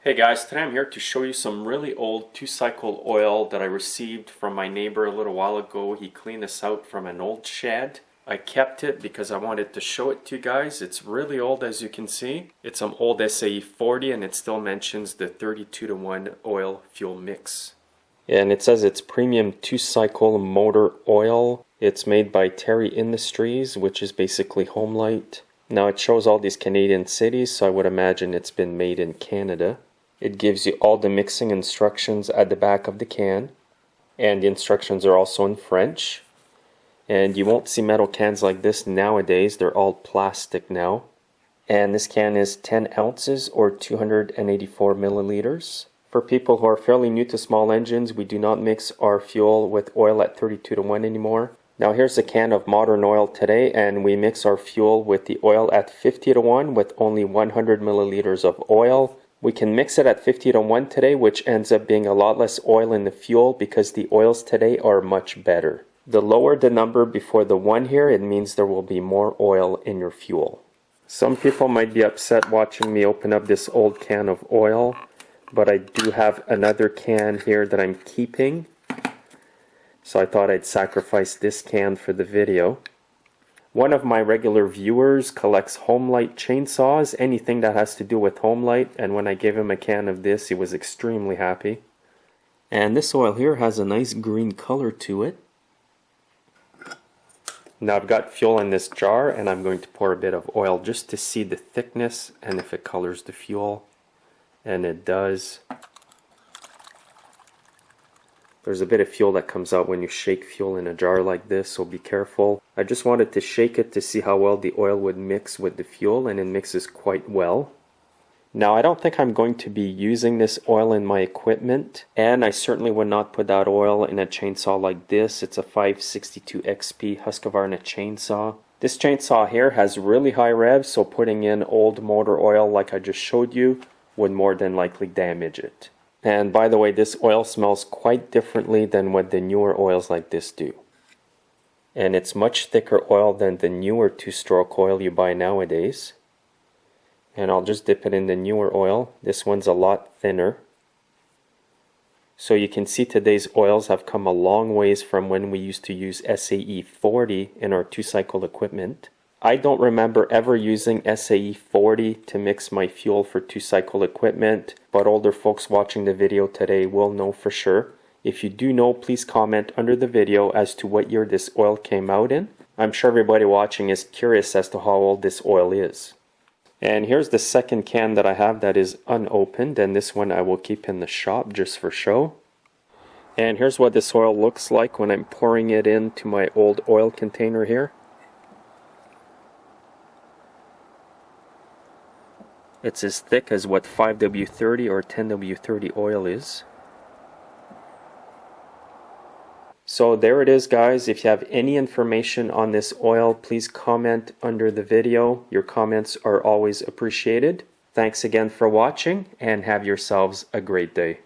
Hey guys, today I'm here to show you some really old 2-cycle oil that I received from my neighbor a little while ago. He cleaned this out from an old shed. I kept it because I wanted to show it to you guys. It's really old, as you can see. It's some old SAE 40 and it still mentions the 32-to-1 oil fuel mix. And it says it's premium 2-cycle motor oil. It's made by Terry Industries, which is basically Homelight. Now it shows all these Canadian cities, so I would imagine it's been made in Canada. It gives you all the mixing instructions at the back of the can, and the instructions are also in French. And you won't see metal cans like this nowadays, they're all plastic now. And this can is 10 ounces or 284 milliliters. For people who are fairly new to small engines, we do not mix our fuel with oil at 32-to-1 anymore. Now here's a can of modern oil today, and we mix our fuel with the oil at 50-to-1 with only 100 milliliters of oil. We can mix it at 50-to-1 today, which ends up being a lot less oil in the fuel because the oils today are much better. The lower the number before the 1 here, it means there will be more oil in your fuel. Some people might be upset watching me open up this old can of oil, but I do have another can here that I'm keeping. So I thought I'd sacrifice this can for the video. One of my regular viewers collects Homelight chainsaws, anything that has to do with Homelight, and when I gave him a can of this, he was extremely happy. And this oil here has a nice green color to it. Now I've got fuel in this jar, and I'm going to pour a bit of oil just to see the thickness and if it colors the fuel. And it does. There's a bit of fuel that comes out when you shake fuel in a jar like this, so be careful. I just wanted to shake it to see how well the oil would mix with the fuel, and it mixes quite well. Now I don't think I'm going to be using this oil in my equipment, and I certainly would not put that oil in a chainsaw like this. It's a 562 XP Husqvarna chainsaw. This chainsaw here has really high revs, so putting in old motor oil like I just showed you would more than likely damage it. And by the way, this oil smells quite differently than what the newer oils like this do. And it's much thicker oil than the newer 2-stroke oil you buy nowadays. And I'll just dip it in the newer oil. This one's a lot thinner. So you can see today's oils have come a long ways from when we used to use SAE 40 in our 2-cycle equipment. I don't remember ever using SAE 40 to mix my fuel for 2-cycle equipment, but older folks watching the video today will know for sure. If you do know, please comment under the video as to what year this oil came out in. I'm sure everybody watching is curious as to how old this oil is. And here's the second can that I have that is unopened, and this one I will keep in the shop just for show. And here's what this oil looks like when I'm pouring it into my old oil container here. It's as thick as what 5W30 or 10W30 oil is. So there it is, guys. If you have any information on this oil, please comment under the video. Your comments are always appreciated. Thanks again for watching, and have yourselves a great day.